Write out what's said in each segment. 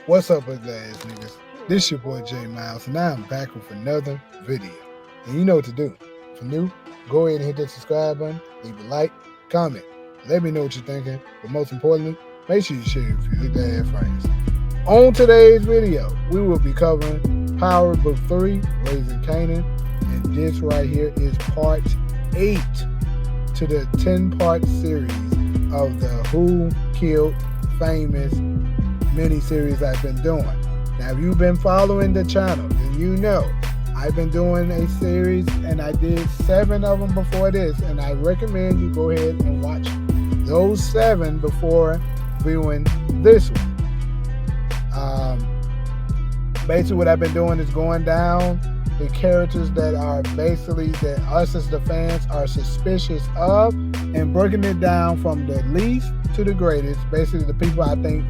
What's up, ugly ass niggas? This your boy J Miles, and now I'm back with another video. And you know what to do. If you're new, go ahead and hit that subscribe button, leave a like, comment, let me know what you're thinking, but most importantly, make sure you share it with your ugly ass friends. On today's video, we will be covering Power Book 3, Raising Kanan, and this right here is part 8 to the 10-part series of the Who Killed Famous mini-series I've been doing. Now, if you've been following the channel, then you know I've been doing a series, and I did 7 of them before this, and I recommend you go ahead and watch those 7 before viewing this one. Basically what I've been doing is going down the characters that are basically that us as the fans are suspicious of, and breaking it down from the least to the greatest, basically the people I think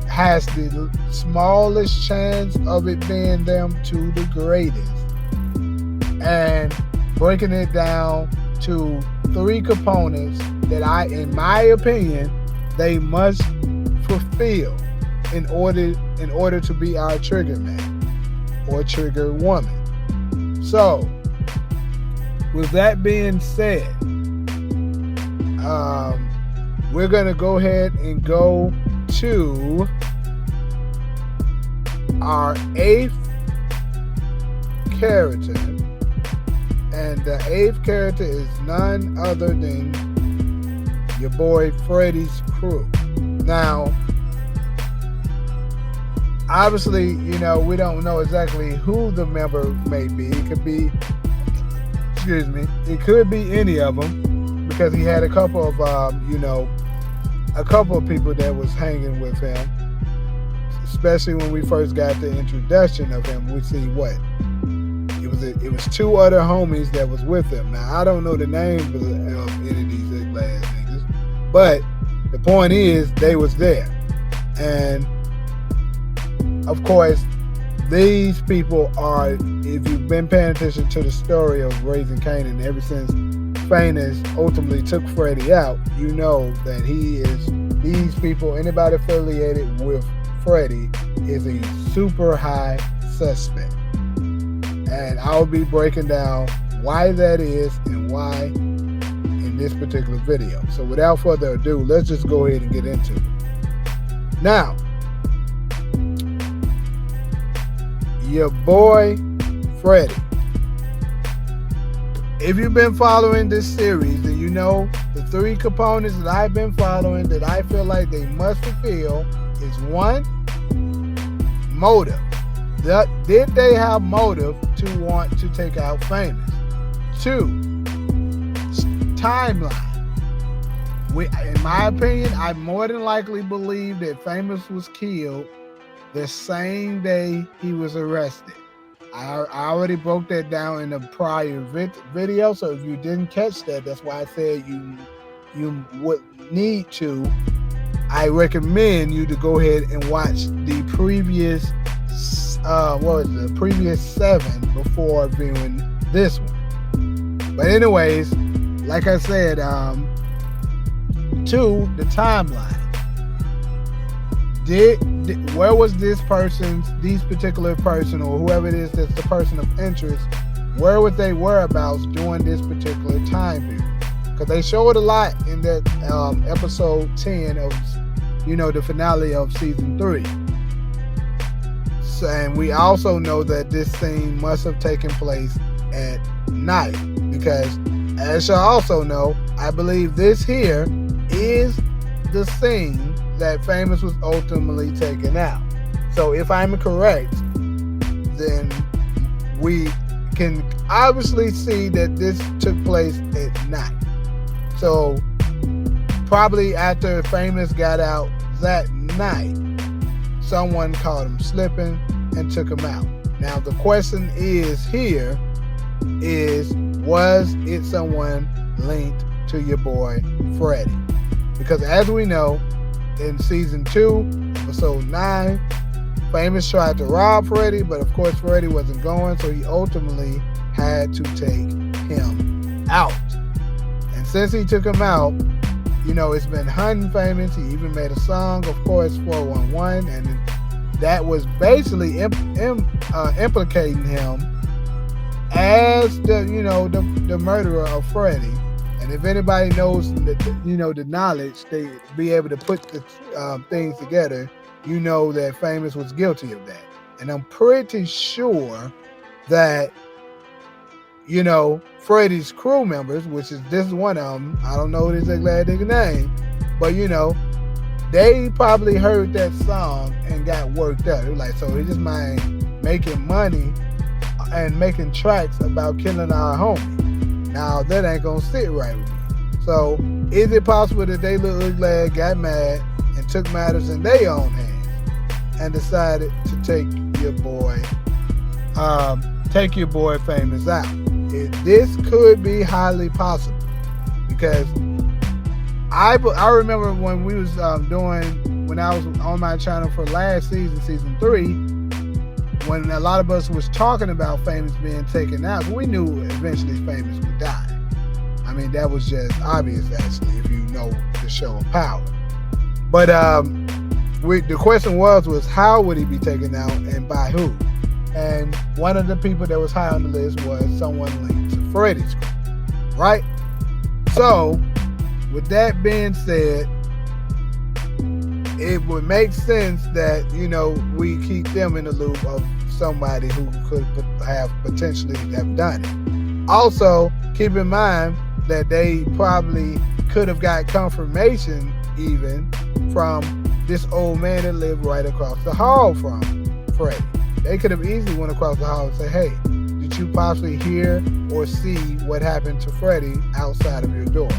has the smallest chance of it being them to the greatest, and breaking it down to 3 components that in my opinion, they must fulfill in order to be our trigger man or trigger woman. So, with that being said, we're gonna go ahead and go to our 8th character, and the 8th character is none other than your boy Freddy's crew. Now, obviously, you know, we don't know exactly who the member may be. It could be, it could be any of them, because he had a couple of, a couple of people that was hanging with him. Especially when we first got the introduction of him, we see what it was 2 other homies that was with him. Now, I don't know the names of any of these last niggas, but the point is they was there, and of course, these people are, if you've been paying attention to the story of Raising Kanan ever since Famous ultimately took Freddy out, you know that these people, anybody affiliated with Freddy, is a super high suspect. And I'll be breaking down why that is and why in this particular video. So without further ado, let's just go ahead and get into it. Now, your boy Freddy. If you've been following this series, then you know the 3 components that I've been following that I feel like they must fulfill is 1, motive. Did they have motive to want to take out Famous? 2, timeline. In my opinion, I more than likely believe that Famous was killed the same day he was arrested. I already broke that down in a prior video, so if you didn't catch that, that's why I said you would need to. I recommend you to go ahead and watch the previous previous 7 before viewing this one. But anyways, like I said, 2, the timeline. Where was this particular person, or whoever it is that's the person of interest, where was they whereabouts during this particular time period? Because they showed a lot in that episode 10 of, the finale of season 3. So, and we also know that this scene must have taken place at night, because as y'all also know, I believe this here is the scene that Famous was ultimately taken out. So if I'm correct, then we can obviously see that this took place at night. So probably after Famous got out that night, someone caught him slipping and took him out. Now the question is here is, was it someone linked to your boy Freddy? Because as we know, in season 2, episode 9, Famous tried to rob Freddy, but of course Freddy wasn't going, so he ultimately had to take him out. And since he took him out, it's been hunting Famous. He even made a song, of course, 411, and that was basically implicating him as the murderer of Freddie. And if anybody knows the knowledge, they be able to put the things together. That Famous was guilty of that. And I'm pretty sure that Freddie's crew members, this is one of them. I don't know this exact name, but they probably heard that song and got worked up. It was like, so they just mind making money and making tracks about killing our homie. Now that ain't gonna sit right with me. So is it possible that they little ugly ass got mad and took matters in their own hands and decided to take your boy Famous out? This could be highly possible, because I remember when we was when I was on my channel for last season 3, when a lot of us was talking about Famous being taken out, we knew eventually Famous would die. I mean, that was just obvious, actually, if you know the show of Power. But the question was how would he be taken out and by who? And one of the people that was high on the list was someone linked to Freddie's crew, right? So, with that being said, it would make sense that, we keep them in the loop of somebody who could have potentially have done it. Also, keep in mind that they probably could have got confirmation even from this old man that lived right across the hall from Freddie. They could have easily went across the hall and said, hey, did you possibly hear or see what happened to Freddie outside of your door?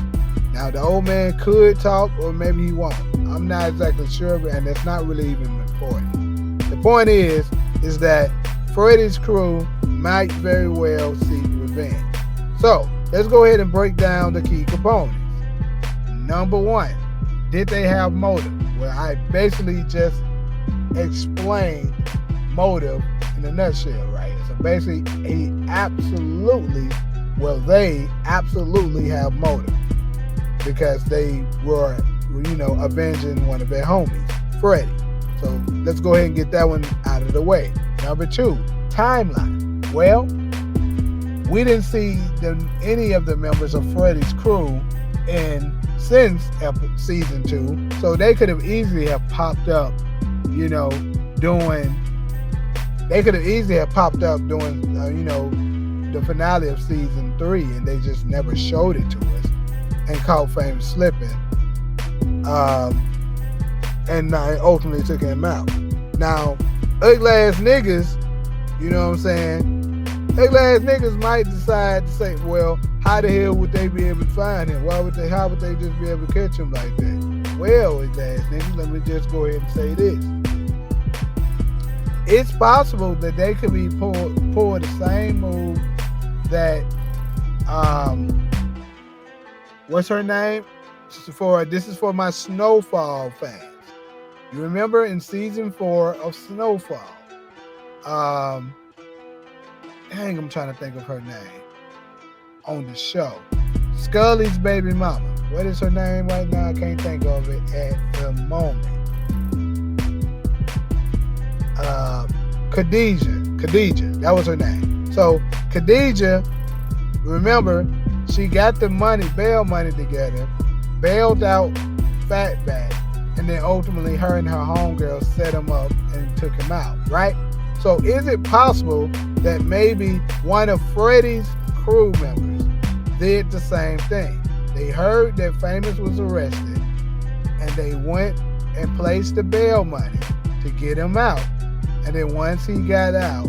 Now, the old man could talk, or maybe he won't. I'm not exactly sure, and that's not really even important. The point is that Freddie's crew might very well seek revenge. So, let's go ahead and break down the key components. Number 1, did they have motive? Well, I basically just explained motive in a nutshell, right? So basically, they absolutely have motive, because they were, avenging one of their homies, Freddie. So let's go ahead and get that one out of the way. Number 2, timeline. Well, we didn't see any of the members of Freddie's crew since season 2, so they could have easily have popped up, doing the finale of season 3, and they just never showed it to us and caught Famous slipping, and ultimately took him out. Now, ugly ass niggas, you know what I'm saying? Ugly ass niggas might decide to say, well, how the hell would they be able to find him? How would they just be able to catch him like that? Well, ugly ass niggas, let me just go ahead and say this. It's possible that they could be pull the same move that what's her name? This is for my Snowfall fans. You remember in season 4 of Snowfall? I'm trying to think of her name on the show. Scully's baby mama. What is her name right now? I can't think of it at the moment. Khadijah, that was her name. So Khadijah, remember, she got the bail money together, bailed out Fatback, and then ultimately her and her homegirl set him up and took him out, right? So is it possible that maybe one of Freddie's crew members did the same thing? They heard that Famous was arrested, and they went and placed the bail money to get him out. And then once he got out,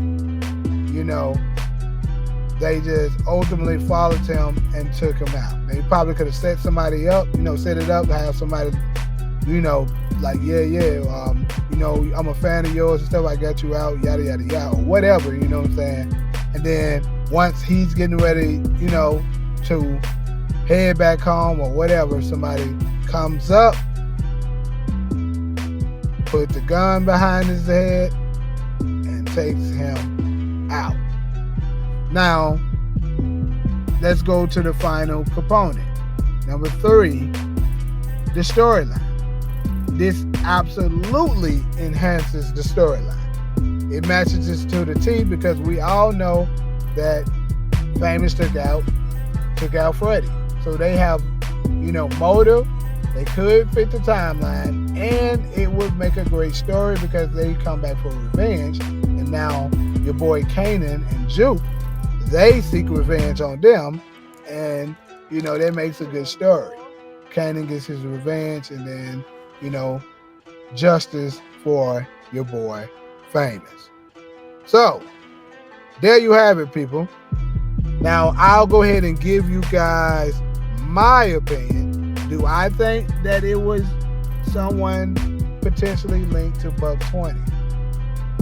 they just ultimately followed him and took him out. They probably could have set somebody up, set it up to have somebody, like, I'm a fan of yours and stuff, I got you out, yada, yada, yada, or whatever, you know what I'm saying? And then once he's getting ready, to head back home or whatever, somebody comes up, put the gun behind his head, and takes him out. Now, let's go to the final component. Number 3, the storyline. This absolutely enhances the storyline. It matches this to the T because we all know that Famous took out Freddy. So they have, motive. They could fit the timeline, and it would make a great story because they come back for revenge. And now your boy Kanan and Juke, they seek revenge on them, and that makes a good story. Kanan gets his revenge, and then justice for your boy Famous. So there you have it, people. Now I'll go ahead and give you guys my opinion. Do I think that it was someone potentially linked to Buck 20?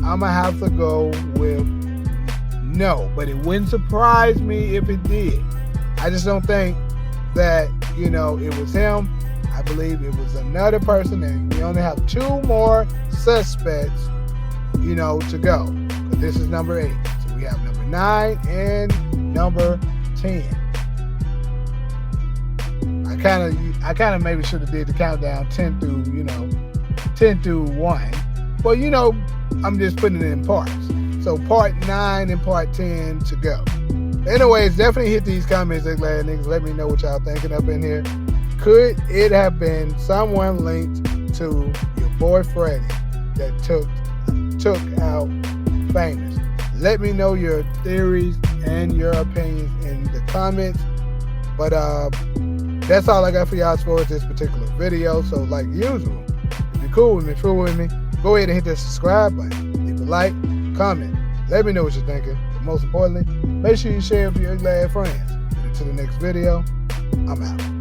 I'm gonna have to go with no, but it wouldn't surprise me if it did. I just don't think that it was him. I believe it was another person, and we only have 2 more suspects to go. But this is number 8, so we have number 9 and number 10. I kind of maybe should have did the countdown 10 through 1. Well, I'm just putting it in parts. So part 9 and part 10 to go. Anyways, definitely hit these comments, UglyAzzNiggas. Let me know what y'all thinking up in here. Could it have been someone linked to your boy Freddy that took out Famous? Let me know your theories and your opinions in the comments. But that's all I got for y'all as far as this particular video. So like usual, if you're cool with me, go ahead and hit that subscribe button. Leave a like, comment. Let me know what you're thinking. But most importantly, make sure you share with your ugly ass friends. And until the next video, I'm out.